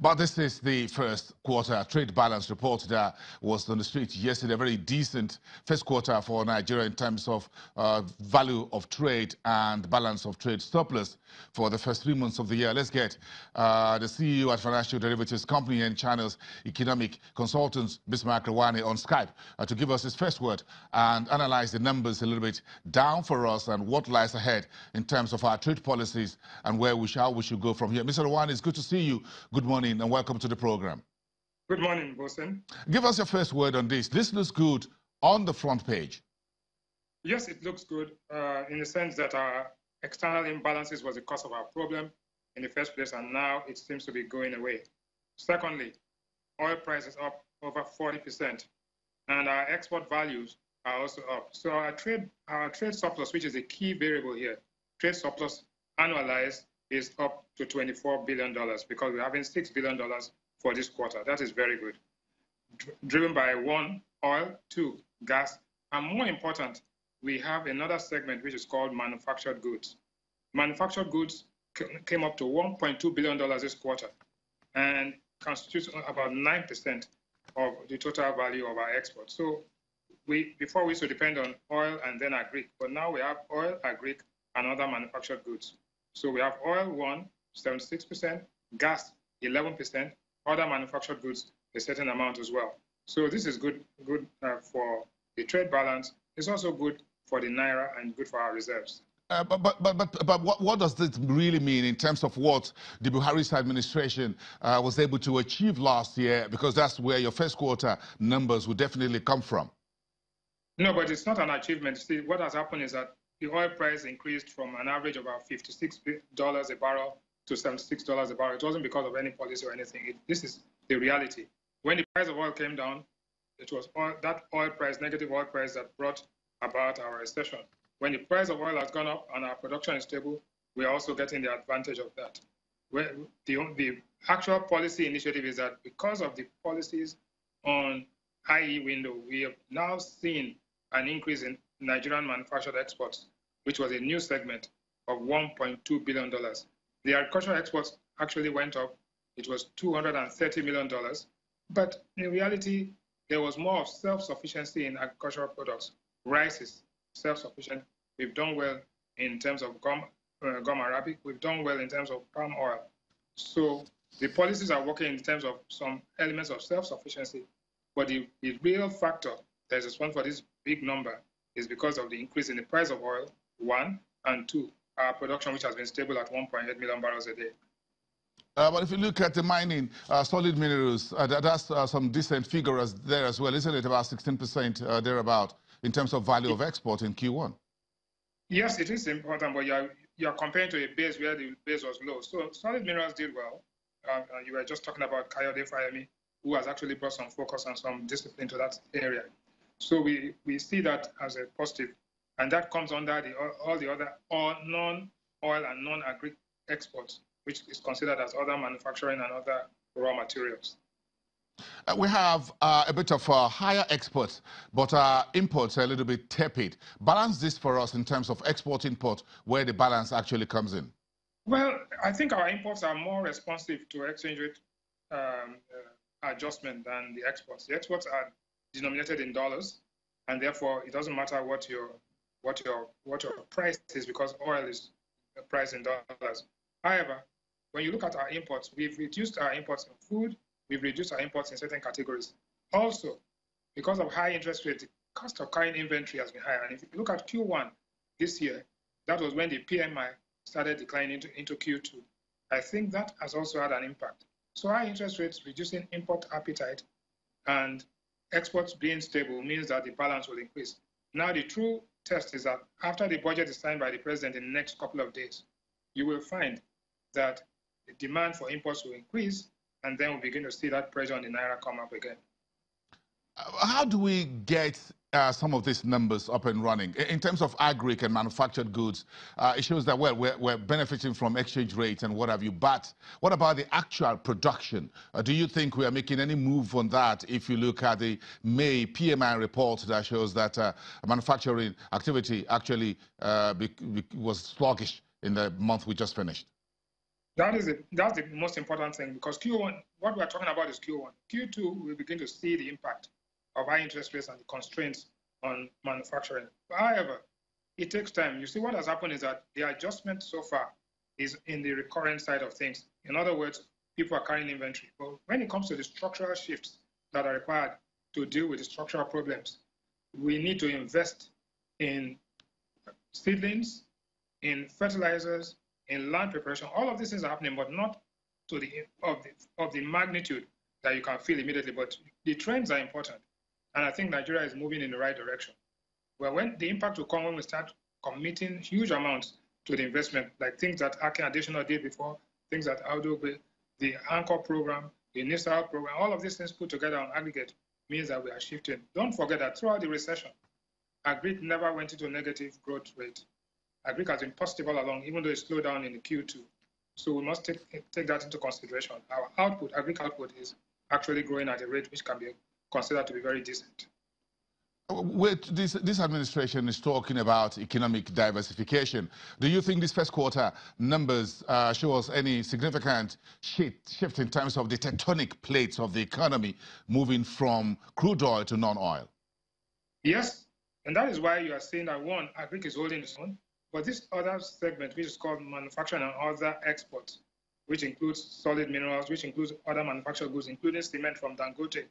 But this is the first quarter trade balance report that was on the street yesterday. A very decent first quarter for Nigeria in terms of value of trade and balance of trade surplus for the first 3 months of the year. Let's get the CEO at Financial Derivatives Company and Channels Economic Consultants, Bismarck Rewane, on Skype to give us his first word and analyze the numbers a little bit down for us and what lies ahead in terms of our trade policies and where we should go from here. Mr. Rewane, it's good to see you. Good morning and welcome to the program. Good morning, Bosen. Give us your first word on this. This looks good on the front page. Yes, it looks good in the sense that our external imbalances was the cause of our problem in the first place, and now it seems to be going away. Secondly, oil prices up over 40%, and our export values are also up. So our trade surplus, which is a key variable here, trade surplus annualized is up to $24 billion because we're having $6 billion for this quarter. That is very good. Driven by one, oil, two, gas, and more important, we have another segment which is called manufactured goods. Manufactured goods came up to $1.2 billion this quarter and constitutes about 9% of the total value of our exports. So before we used to depend on oil and then agri, but now we have oil, agri, and other manufactured goods. So we have oil, 76%, gas, 11%, other manufactured goods, a certain amount as well. So this is good for the trade balance. It's also good for the Naira and good for our reserves. But what does this really mean in terms of what the Buhari's administration was able to achieve last year? Because that's where your first quarter numbers would definitely come from. No, but it's not an achievement. See, what has happened is that the oil price increased from an average of about $56 a barrel to $76 a barrel. It wasn't because of any policy or anything. This is the reality. When the price of oil came down, it was that oil price, negative oil price, that brought about our recession. When the price of oil has gone up and our production is stable, we are also getting the advantage of that. The actual policy initiative is that because of the policies on IE window, we have now seen an increase in Nigerian manufactured exports, which was a new segment of $1.2 billion. The agricultural exports actually went up. It was $230 million. But in reality, there was more of self-sufficiency in agricultural products. Rice is self-sufficient. We've done well in terms of gum arabic. We've done well in terms of palm oil. So the policies are working in terms of some elements of self-sufficiency. But the real factor that is responsible for this big number is because of the increase in the price of oil, one, and two, our production, which has been stable at 1.8 million barrels a day. But if you look at the mining, solid minerals, that's some decent figures there as well, isn't it? About 16% thereabout in terms of value of export in Q1. Yes, it is important, but you're comparing to a base where the base was low. So solid minerals did well. You were just talking about Kayode Fayemi, who has actually brought some focus and some discipline to that area. So we see that as a positive, and that comes under all the other non-oil and non-agri exports, which is considered as other manufacturing and other raw materials. We have a bit of higher exports, but imports are a little bit tepid. Balance this for us in terms of export-import, where the balance actually comes in. Well, I think our imports are more responsive to exchange rate adjustment than the exports. The exports are denominated in dollars, and therefore it doesn't matter what your price is because oil is priced in dollars. However, when you look at our imports, we've reduced our imports in food, we've reduced our imports in certain categories. Also, because of high interest rates, the cost of carrying inventory has been higher. And if you look at Q1 this year, that was when the PMI started declining into Q2. I think that has also had an impact. So high interest rates reducing import appetite and exports being stable means that the balance will increase. Now, the true test is that after the budget is signed by the president in the next couple of days, you will find that the demand for imports will increase, and then we'll begin to see that pressure on the Naira come up again. How do we get some of these numbers up and running? In terms of agri and manufactured goods, it shows that, well, we're benefiting from exchange rates and what have you, but what about the actual production? Do you think we are making any move on that if you look at the May PMI report that shows that manufacturing activity actually was sluggish in the month we just finished? That's the most important thing, because Q1, what we're talking about is Q1. Q2, we begin to see the impact of high interest rates and the constraints on manufacturing. However, it takes time. You see, what has happened is that the adjustment so far is in the recurrent side of things. In other words, people are carrying inventory. But when it comes to the structural shifts that are required to deal with the structural problems, we need to invest in seedlings, in fertilizers, in land preparation. All of these things are happening, but not to the magnitude that you can feel immediately. But the trends are important, and I think Nigeria is moving in the right direction. Well, when the impact will come when we start committing huge amounts to the investment, like things that Akin Additional did before, things that Aldo, the Anchor program, the Nisal program, all of these things put together on aggregate means that we are shifting. Don't forget that throughout the recession, Agric never went into a negative growth rate. Agric has been positive all along, even though it slowed down in the Q2. So we must take that into consideration. Our output, Agric output, is actually growing at a rate which can be considered to be very decent. With this administration is talking about economic diversification. Do you think this first quarter numbers show us any significant shift in terms of the tectonic plates of the economy moving from crude oil to non-oil? Yes, and that is why you are seeing that one, Agric is holding its own, but this other segment, which is called manufacturing and other exports, which includes solid minerals, which includes other manufactured goods, including cement from Dangote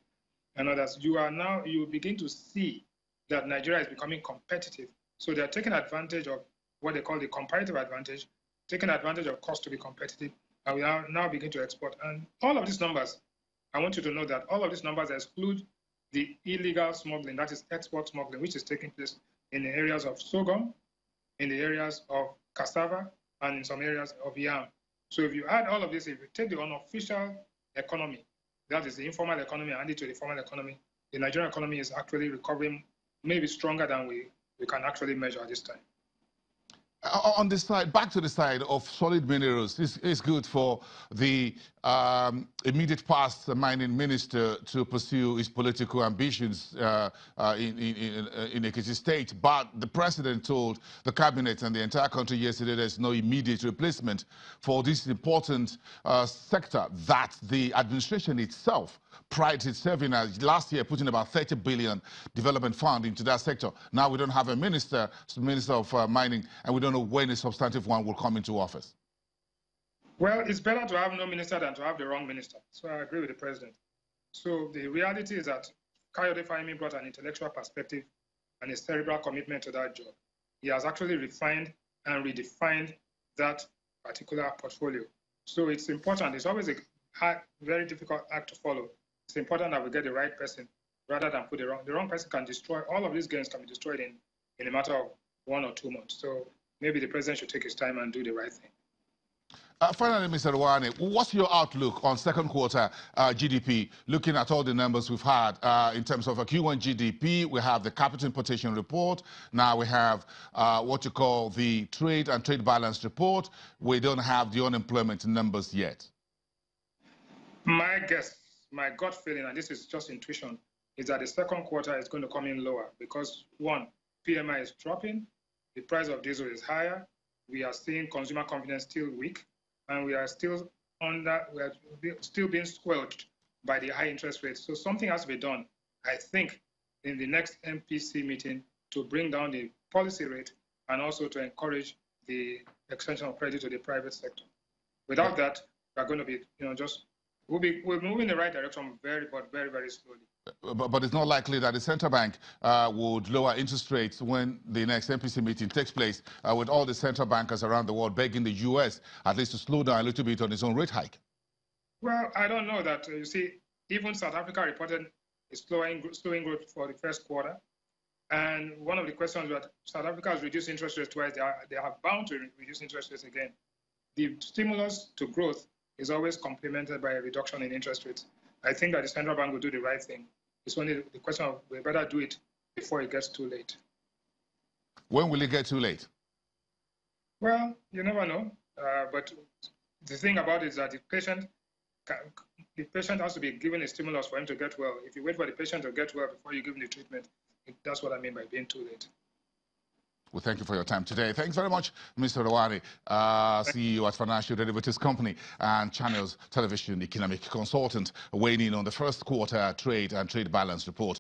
and others, you begin to see that Nigeria is becoming competitive. So they're taking advantage of what they call the comparative advantage, taking advantage of cost to be competitive, and we are now beginning to export. And all of these numbers, I want you to know that all of these numbers exclude the illegal smuggling, that is export smuggling, which is taking place in the areas of sorghum, in the areas of cassava, and in some areas of yam. So if you add all of this, if you take the unofficial economy, that is the informal economy, and add it to the formal economy, the Nigerian economy is actually recovering maybe stronger than we can actually measure at this time. On this side, back to the side of solid minerals, it's good for the immediate past mining minister to pursue his political ambitions in Ekiti State. But the president told the cabinet and the entire country yesterday there's no immediate replacement for this important sector that the administration itself prides itself in, as last year putting about 30 billion development fund into that sector. Now we don't have a minister of mining, and we don't know when a substantive one will come into office. Well, it's better to have no minister than to have the wrong minister. So I agree with the president. So the reality is that Kayode Fayemi brought an intellectual perspective and a cerebral commitment to that job. He has actually refined and redefined that particular portfolio. So it's important. It's always a very difficult act to follow. It's important that we get the right person rather than put the wrong. The wrong person can destroy, all of these gains can be destroyed in a matter of 1 or 2 months. So maybe the president should take his time and do the right thing. Finally, Mr. Rewane, what's your outlook on second quarter GDP, looking at all the numbers we've had in terms of a Q1 GDP? We have the capital importation report. Now we have what you call the trade and trade balance report. We don't have the unemployment numbers yet. My guess, my gut feeling, and this is just intuition, is that the second quarter is going to come in lower because, one, PMI is dropping, the price of diesel is higher, we are seeing consumer confidence still weak, and we are still being squelched by the high interest rates. So something has to be done, I think, in the next MPC meeting to bring down the policy rate and also to encourage the extension of credit to the private sector. Without that, we're going to be, we're moving in the right direction very slowly. But it's not likely that the central bank would lower interest rates when the next MPC meeting takes place, with all the central bankers around the world begging the U.S. at least to slow down a little bit on its own rate hike. Well, I don't know that. You see, even South Africa reported a slowing growth for the first quarter. And one of the questions that South Africa has reduced interest rates twice, they are bound to reduce interest rates again. The stimulus to growth is always complemented by a reduction in interest rates. I think that the central bank will do the right thing. It's only the question of we better do it before it gets too late. When will it get too late? Well, you never know. But the thing about it is that the patient has to be given a stimulus for him to get well. If you wait for the patient to get well before you give him the treatment, that's what I mean by being too late. We thank you for your time today. Thanks very much, Mr. Rewane, CEO at Financial Derivatives Company and Channels Television Economic Consultant, weighing in on the first quarter trade and trade balance report.